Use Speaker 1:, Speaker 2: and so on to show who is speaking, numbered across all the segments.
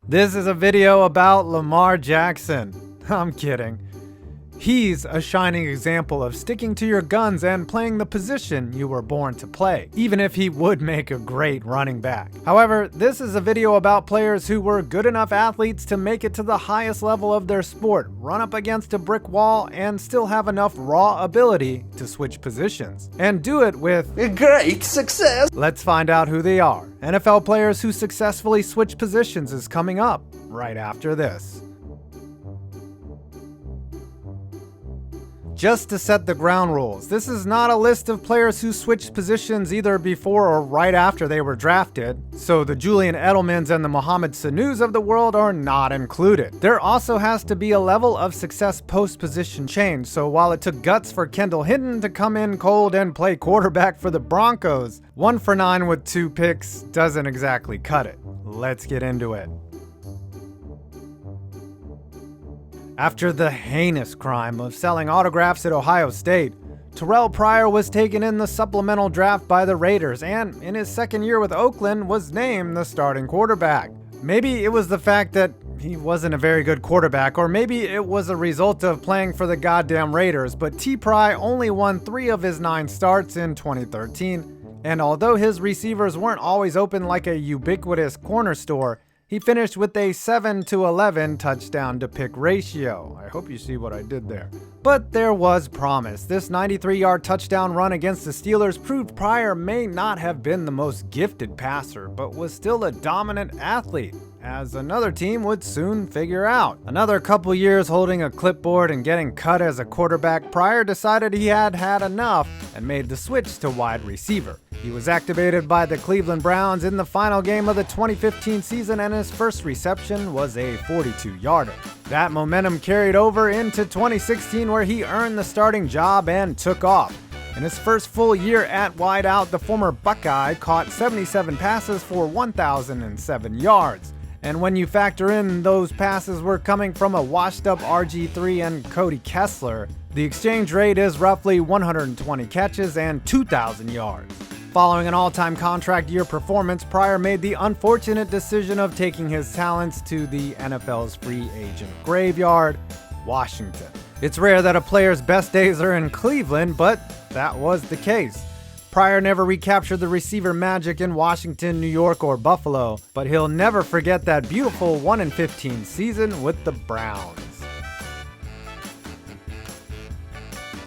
Speaker 1: This is a video about Lamar Jackson. I'm kidding. He's a shining example of sticking to your guns and playing the position you were born to play, even if he would make a great running back. However, this is a video about players who were good enough athletes to make it to the highest level of their sport, run up against a brick wall, and still have enough raw ability to switch positions. And do it with
Speaker 2: great success!
Speaker 1: Let's find out who they are. NFL players who successfully switch positions is coming up right after this. Just to set the ground rules, this is not a list of players who switched positions either before or right after they were drafted, so the Julian Edelmans and the Mohamed Sanus of the world are not included. There also has to be a level of success post-position change, so while it took guts for Kendall Hinton to come in cold and play quarterback for the Broncos, 1 for 9 with 2 picks doesn't exactly cut it. Let's get into it. After the heinous crime of selling autographs at Ohio State, Terrell Pryor was taken in the supplemental draft by the Raiders and, in his second year with Oakland, was named the starting quarterback. Maybe it was the fact that he wasn't a very good quarterback, or maybe it was a result of playing for the goddamn Raiders, but T. Pry only won 3 of his 9 starts in 2013, and although his receivers weren't always open like a ubiquitous corner store, he finished with a 7-11 touchdown to pick ratio. I hope you see what I did there. But there was promise. This 93-yard touchdown run against the Steelers proved Pryor may not have been the most gifted passer, but was still a dominant athlete, as another team would soon figure out. Another couple years holding a clipboard and getting cut as a quarterback, Pryor decided he had had enough and made the switch to wide receiver. He was activated by the Cleveland Browns in the final game of the 2015 season, and his first reception was a 42-yarder. That momentum carried over into 2016, where he earned the starting job and took off. In his first full year at wideout, the former Buckeye caught 77 passes for 1,007 yards. And when you factor in those passes were coming from a washed-up RG3 and Cody Kessler, the exchange rate is roughly 120 catches and 2,000 yards. Following an all-time contract year performance, Pryor made the unfortunate decision of taking his talents to the NFL's free agent graveyard, Washington. It's rare that a player's best days are in Cleveland, but that was the case. Pryor never recaptured the receiver magic in Washington, New York, or Buffalo, but he'll never forget that beautiful 1-15 season with the Browns.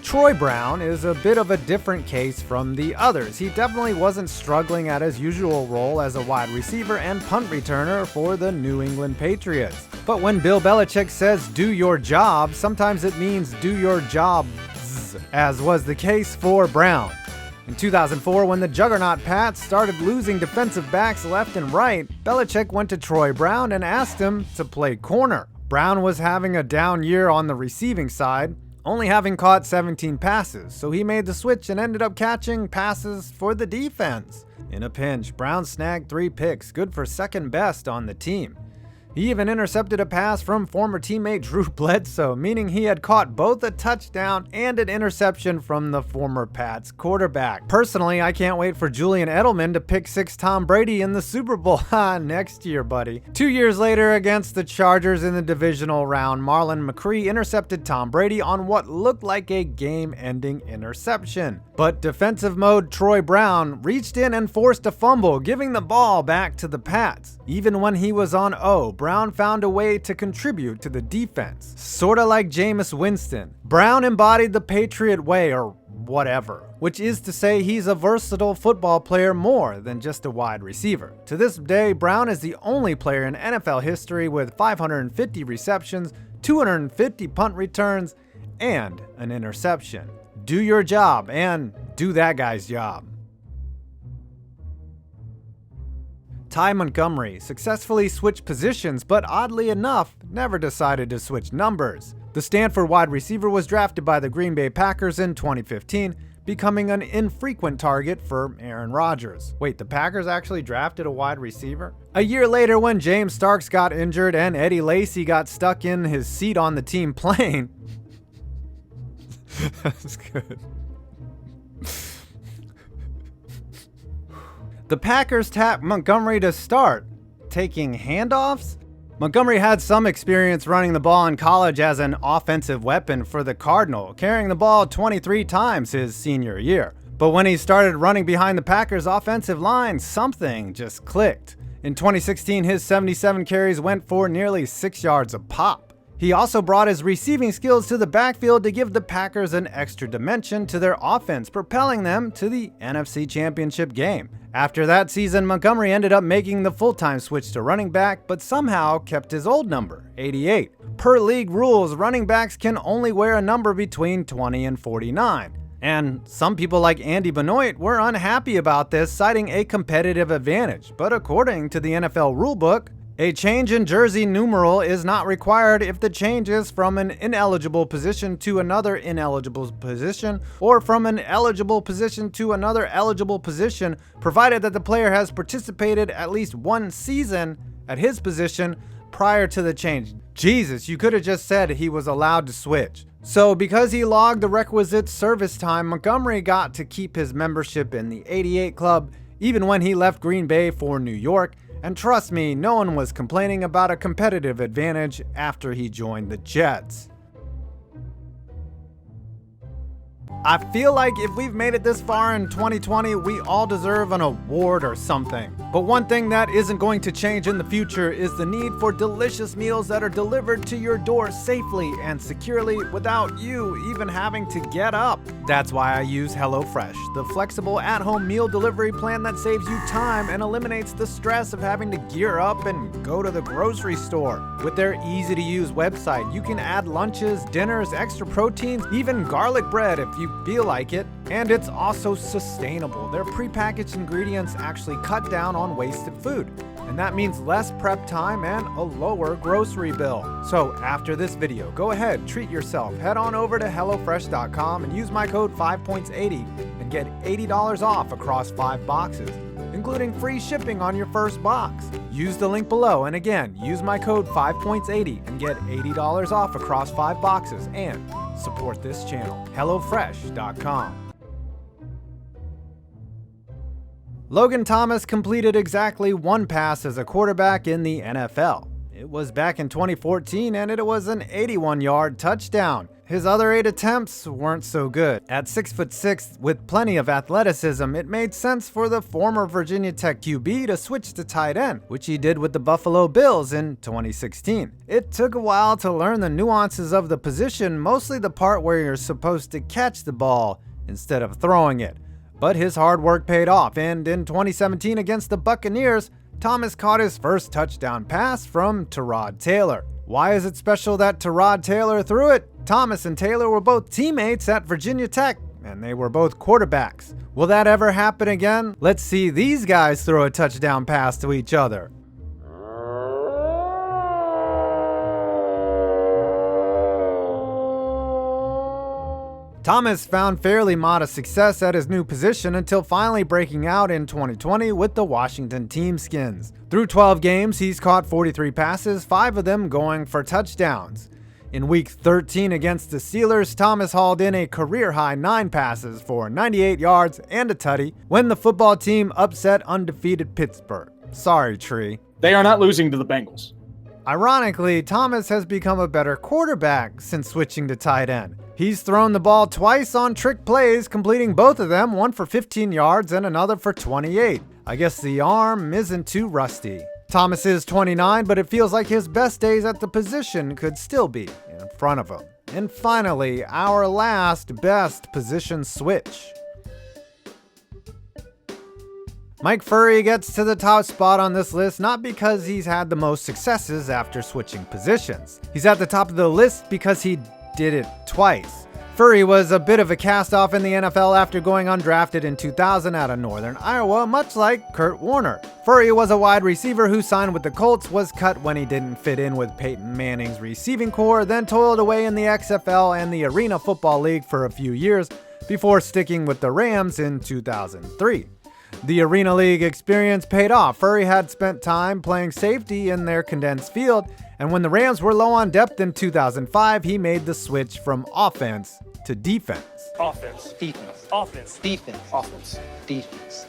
Speaker 1: Troy Brown is a bit of a different case from the others. He definitely wasn't struggling at his usual role as a wide receiver and punt returner for the New England Patriots. But when Bill Belichick says do your job, sometimes it means do your jobs, as was the case for Brown. In 2004, when the juggernaut Pats started losing defensive backs left and right, Belichick went to Troy Brown and asked him to play corner. Brown was having a down year on the receiving side, only having caught 17 passes, so he made the switch and ended up catching passes for the defense. In a pinch, Brown snagged 3 picks, good for second best on the team. He even intercepted a pass from former teammate Drew Bledsoe, meaning he had caught both a touchdown and an interception from the former Pats quarterback. Personally, I can't wait for Julian Edelman to pick 6 Tom Brady in the Super Bowl next year, buddy. 2 years later, against the Chargers in the divisional round, Marlon McCree intercepted Tom Brady on what looked like a game-ending interception. But defensive mode Troy Brown reached in and forced a fumble, giving the ball back to the Pats. Even when he was on 0, Brown found a way to contribute to the defense. Sorta like Jameis Winston. Brown embodied the Patriot way, or whatever, which is to say he's a versatile football player more than just a wide receiver. To this day, Brown is the only player in NFL history with 550 receptions, 250 punt returns, and an interception. Do your job and do that guy's job. Ty Montgomery successfully switched positions, but oddly enough, never decided to switch numbers. The Stanford wide receiver was drafted by the Green Bay Packers in 2015, becoming an infrequent target for Aaron Rodgers. Wait, the Packers actually drafted a wide receiver? A year later, when James Starks got injured and Eddie Lacy got stuck in his seat on the team plane. That's good. The Packers tapped Montgomery to start, taking handoffs? Montgomery had some experience running the ball in college as an offensive weapon for the Cardinal, carrying the ball 23 times his senior year. But when he started running behind the Packers' offensive line, something just clicked. In 2016, his 77 carries went for nearly 6 yards a pop. He also brought his receiving skills to the backfield to give the Packers an extra dimension to their offense, propelling them to the NFC Championship game. After that season, Montgomery ended up making the full-time switch to running back, but somehow kept his old number, 88. Per league rules, running backs can only wear a number between 20 and 49. And some people like Andy Benoit were unhappy about this, citing a competitive advantage. But according to the NFL rulebook, a change in jersey numeral is not required if the change is from an ineligible position to another ineligible position, or from an eligible position to another eligible position, provided that the player has participated at least one season at his position prior to the change. Jesus, you could have just said he was allowed to switch. So because he logged the requisite service time, Montgomery got to keep his membership in the 88 club, even when he left Green Bay for New York. And trust me, no one was complaining about a competitive advantage after he joined the Jets. I feel like if we've made it this far in 2020, we all deserve an award or something. But one thing that isn't going to change in the future is the need for delicious meals that are delivered to your door safely and securely without you even having to get up. That's why I use HelloFresh, the flexible at-home meal delivery plan that saves you time and eliminates the stress of having to gear up and go to the grocery store. With their easy-to-use website, you can add lunches, dinners, extra proteins, even garlic bread if you feel like it. And it's also sustainable. Their prepackaged ingredients actually cut down on wasted food. And that means less prep time and a lower grocery bill. So after this video, go ahead, treat yourself. Head on over to HelloFresh.com and use my code 5points80 and get $80 off across 5 boxes, including free shipping on your first box. Use the link below, and again, use my code 5points80 and get $80 off across 5 boxes and support this channel. HelloFresh.com. Logan Thomas completed exactly one pass as a quarterback in the NFL. It was back in 2014 and it was an 81-yard touchdown. His other 8 attempts weren't so good. At 6'6" with plenty of athleticism, it made sense for the former Virginia Tech QB to switch to tight end, which he did with the Buffalo Bills in 2016. It took a while to learn the nuances of the position, mostly the part where you're supposed to catch the ball instead of throwing it. But his hard work paid off, and in 2017 against the Buccaneers, Thomas caught his first touchdown pass from Tyrod Taylor. Why is it special that Tyrod Taylor threw it? Thomas and Taylor were both teammates at Virginia Tech, and they were both quarterbacks. Will that ever happen again? Let's see these guys throw a touchdown pass to each other. Thomas found fairly modest success at his new position until finally breaking out in 2020 with the Washington Teamskins. Through 12 games, he's caught 43 passes, 5 of them going for touchdowns. In Week 13 against the Steelers, Thomas hauled in a career-high 9 passes for 98 yards and a tutty when the football team upset undefeated Pittsburgh. Sorry, Tree.
Speaker 2: They are not losing to the Bengals.
Speaker 1: Ironically, Thomas has become a better quarterback since switching to tight end. He's thrown the ball twice on trick plays, completing both of them, one for 15 yards and another for 28. I guess the arm isn't too rusty. Thomas is 29, but it feels like his best days at the position could still be in front of him. And finally, our last best position switch. Mike Furrey gets to the top spot on this list not because he's had the most successes after switching positions. He's at the top of the list because he did it twice. Furrey was a bit of a cast-off in the NFL after going undrafted in 2000 out of Northern Iowa, much like Kurt Warner. Furrey was a wide receiver who signed with the Colts, was cut when he didn't fit in with Peyton Manning's receiving corps, then toiled away in the XFL and the Arena Football League for a few years before sticking with the Rams in 2003. The Arena League experience paid off. Furrey had spent time playing safety in their condensed field, and when the Rams were low on depth in 2005, he made the switch from offense to defense.
Speaker 3: Offense. Defense. Offense. Defense. Offense. Defense.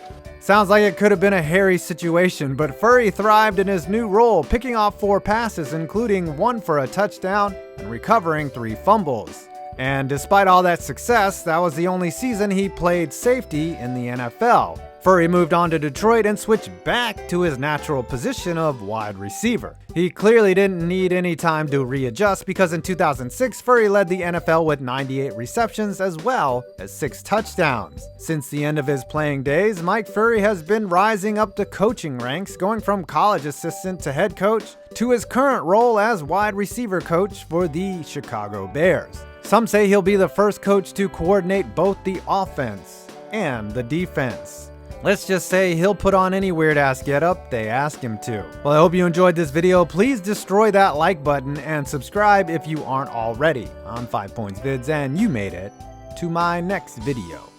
Speaker 1: Sounds like it could have been a hairy situation, but Furrey thrived in his new role, picking off 4 passes, including 1 for a touchdown and recovering 3 fumbles. And despite all that success, that was the only season he played safety in the NFL. Furrey moved on to Detroit and switched back to his natural position of wide receiver. He clearly didn't need any time to readjust because in 2006, Furrey led the NFL with 98 receptions as well as 6 touchdowns. Since the end of his playing days, Mike Furrey has been rising up the coaching ranks, going from college assistant to head coach to his current role as wide receiver coach for the Chicago Bears. Some say he'll be the first coach to coordinate both the offense and the defense. Let's just say he'll put on any weird-ass getup they ask him to. Well, I hope you enjoyed this video. Please destroy that like button and subscribe if you aren't already. I'm 5 Points Vids, and you made it to my next video.